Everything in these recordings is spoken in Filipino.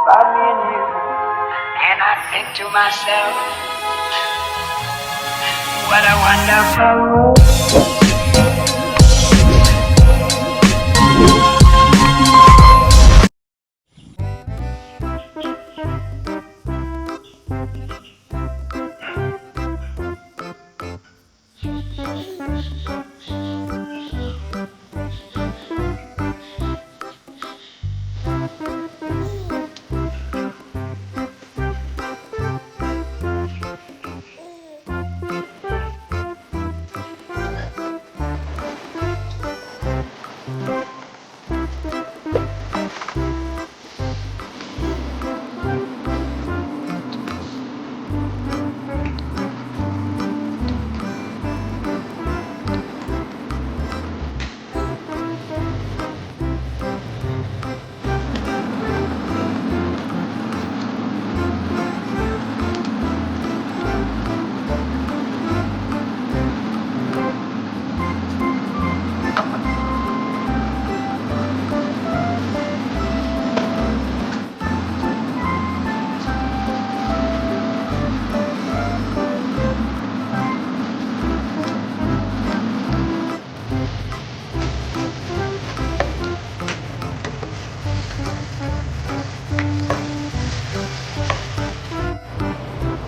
by me and you. And I think to myself, what a wonderful world.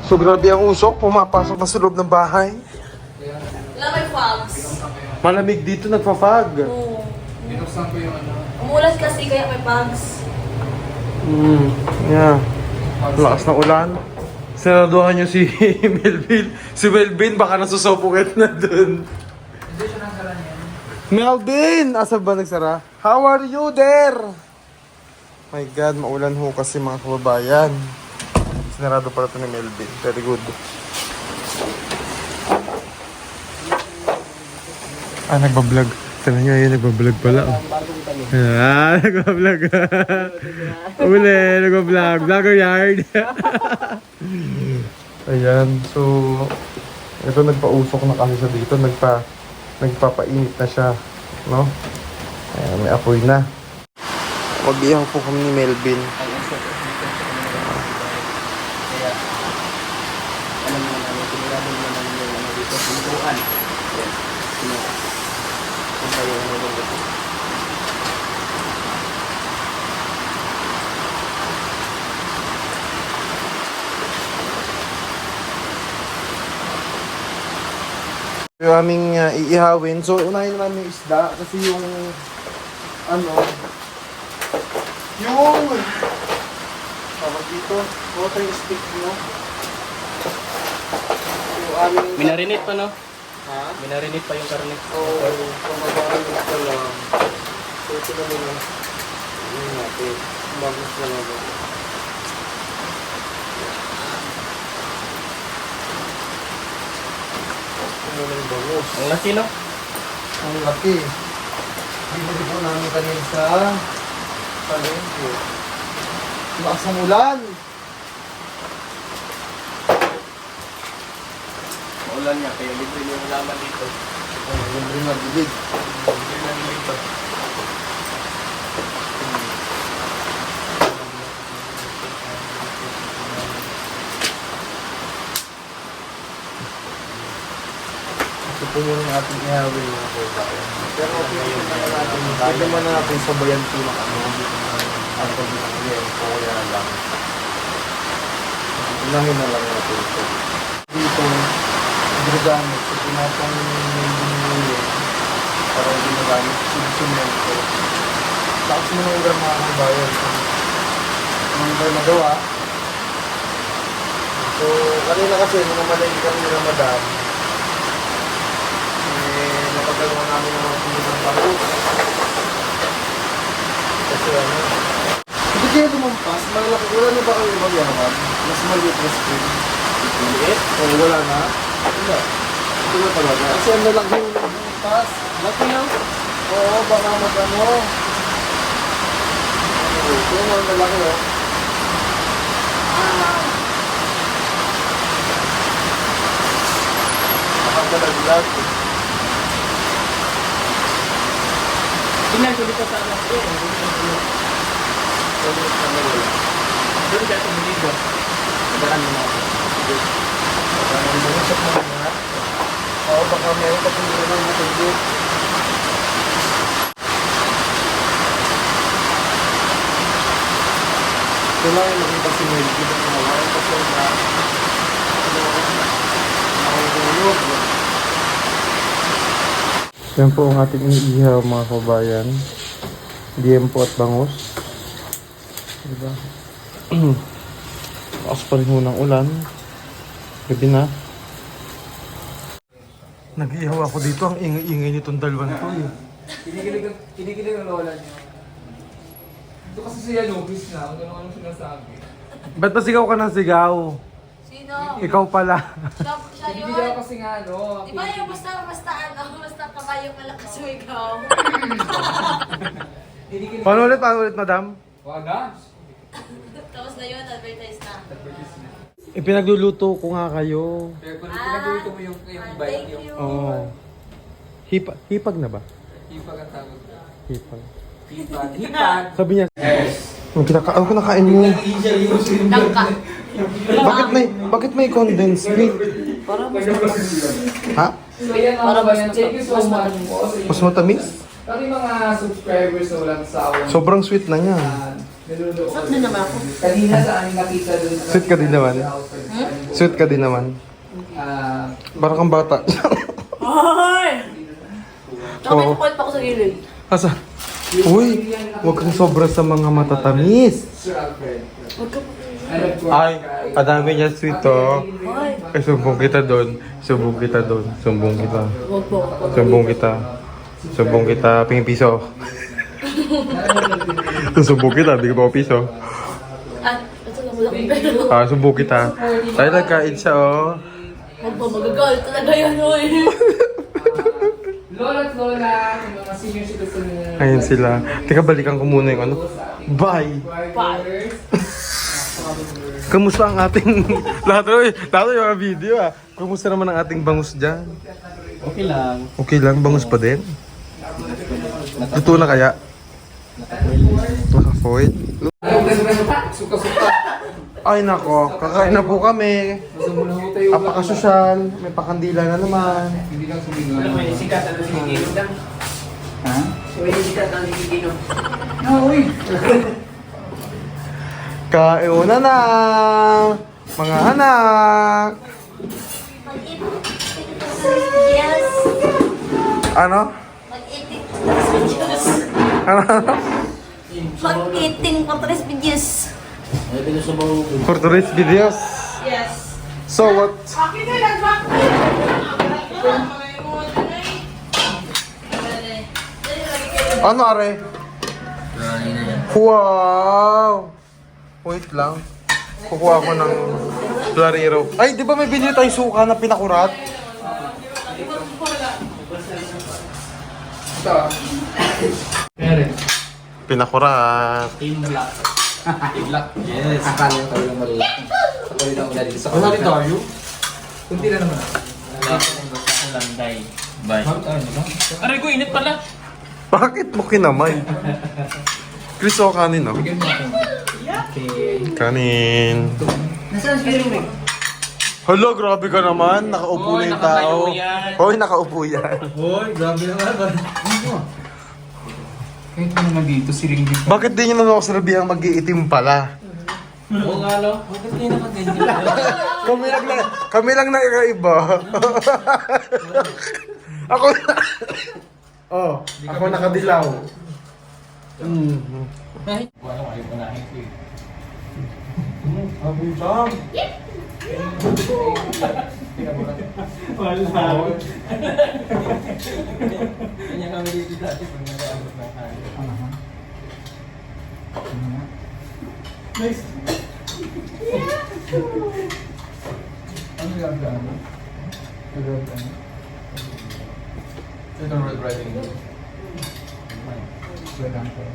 So grabe ang usok, pumapasok na sa loob ng bahay. Wala may fogs. Malamig dito, nagpa-fog. Oo. Umulan kasi kaya may fogs. Yeah. Lakas ng ulan. Sinaduhan niyo si Melvin. Si Melvin baka nasusuffocate na dun. Melvin! Asa ba nagsara? How are you there? My God, maulan ho kasi mga kababayan. Sinarado pala ito ni Melvin. Very good. Nagbablog. Tala niya yun, nagbablog pala. Nagbablog. Uli, nagbablog. Vlogger yard. Ayan, so ito nagpausok na kasi sa dito. Nagpapainit na siya. No? Ayan, may apoy na. Mag-iyaw po kami ni Melvin. Yung aming iihawin. So, unahin namin yung isda kasi yung yung tawag dito, water stick mo. Yung aming Minarinate pa, no? ha? Minarinate pa yung karne. Oo, kumagawa ka lang. So, ito na muna. Ano natin? Bagus na naman. Ano na yung bagus? Ang laki, no? Ang laki. Bibili po namin kanina sa palengke. Lakas ng ulan. Maulan niya, kaya libre yung halaman dito. Libre na bibig. Libre na dito. Ito po yung ating ihawin mga kaibayan. Pero okay naman natin. Pwede naman natin sabayan po ng ang pag-ibigay ko kaya lang. Unahin na lang natin ito. Dito, ginagamit sa pinapang may para ginagamit sa simento. Lakas mo ng ulan mga kaibayan. Ang ba nagawa? So, kanina kasi nung namalagi kami ni Ramadan, napagagawa namin ng mga puno ng bangus. Kasi hindi kayo lumampas, malaki. Wala na ba kayo magyaman? Mas maliit na screen. Maliit? O wala na? Wala. Ito na talaga. Kasi ano lang yung lumampas. Laki na? Oo, baka mag-ano. Ito na malaki o. Nakakalag-lag. Tingnan ko dito sa anak ko. Salit na wala. Doon ka tumigil ba? Balaan mo natin. Usap mo na. Oo, baka meron pa kung meron na hindi. Ito lang yung nakita si Mel. Di ba nawawain pa siya na nakahulog. Yan po ang ating iniihaw mga kabayan. DM po at bangus. Diba? Taas pa rin ho ng ulan. Gabi na. Nag-ihaw ako dito. Ang ingay-ingay nitong dalawan to eh. Kinikilig ang lola niya. Ito kasi siya lubis na, kung ano sinasabi. Ba't ba sigaw ka ng sigaw? Sino? Ikaw pala. Siya yun. Kinikilig kasi nga ano. Di ba yung basta basta kabayo ka lang kasi ikaw? Paano ulit, madam? Wala. Tapos na yun, advertise na. Ipinagluluto ko nga kayo. Pero kung pinagluto mo yung bike, Thank yung you. Oo. Hipag na ba? hipag ang tawag. Hipag. Hipag. Hipag. Sabi niya, ano kinakain mo? Langka. Bakit may condensed milk? Ha? So yan mga kabayan, thank you so much po sa Mas matamis? Pero yung mga subscribers na walang sawa. Sobrang sweet na niya. Niluluto. Saan na naman ako? Kanina sa aming nakita doon. Sweet ka din naman. Sweet ka din naman. Parang kang bata. Ay! Oo. Nakapit pa ako sa gilid. Asa? Uy, huwag kang sobra sa mga matatamis. Sir Alfred. Huwag ka Ay, padami niya sweet oh. Ay! Ay, sumbong kita doon. Sumbong kita doon. Sumbong kita. Huwag po. Sumbong kita. Sumbong kita. Pingin piso. Sumbong kita. Bigyan mo ako piso. At, ito lang wala akong pera. Ah, sumbong kita. Tayo nagkain siya oh. Huwag po, magagalit talaga yan, oy. Lola at Lola, yung mga senior citizen. Ayun sila. Teka, balikan ko muna yung ano. Bye! Bye. Kamusta ang ating... lahat yung mga video ah. Kamusta naman ang ating bangus dyan? Okay lang. Okay lang, bangus pa din? Luto na kaya? Naka-foil? Suka-suka. Ay nako, kakain na po kami. Basta muna ho tayo. Apakasosyal, may pakandila na naman. Hindi lang sumingan. May sikat ang nagigilom lang. Ha? May sikat ang nagigilom. Uy! Kauna na, mga anak. Yes. Ano? Mag-eating for 3 videos. Ano? Mag-eating for 3 videos. For today's videos. Yes. So what? Ano are? Wow! Wait lang. Kukuha ko ng Clarero. Ay, di ba may binili tayong suka na pinakurat? Ito. Meron. Pinakurat. Team Black. Black. Yes. Akala yung talagang malulak. Ako yung ulan dito sa Wala rin tayo? Kunti na naman. Landay. Bye. Aray ko, init pala. Bakit mo kinamay? Chris, o kanin, no? Bigyan mo ako. Kanin. Nasaan si Ring? Hala, grabe ka naman. Nakaupo Hoy, na yung tao. nakatayo yan. Hoy, nakaupo yan. Hoy, grabe naman. Kahit mo naman dito, si Ring dito. Bakit di nyo naman ako sinabihang mag-iitim pala? Oo nga, no? Bakit kayo naman ganyan? Kami lang na ikaiba. Ako na. Oh, ako nakadilaw. Wala kayo panahin ko eh. Abutang. Kanya kami dito dati pag nag-aabot ng kain. Nice. Ano yung gano? Ito Red Riding Hood. Red Anchor.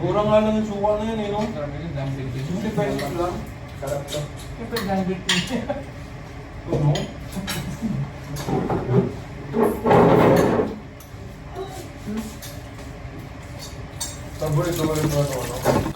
Kurang nga lang yung suka na yun, eh, no? Karami yun, dami dito. 50 pesos lang. Sarap to. Siyempre, gambit niya. Ano? Paborito mo rin mga ito, ano?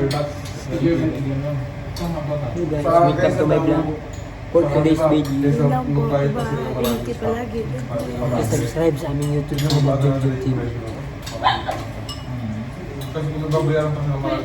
Hey guys, welcome to my vlog. For today's video, Yun lang po, diba? Thank you palagi. subscribe sa aming YouTube channel, Jojo TV. Kasi kung nababayaran pa sa mga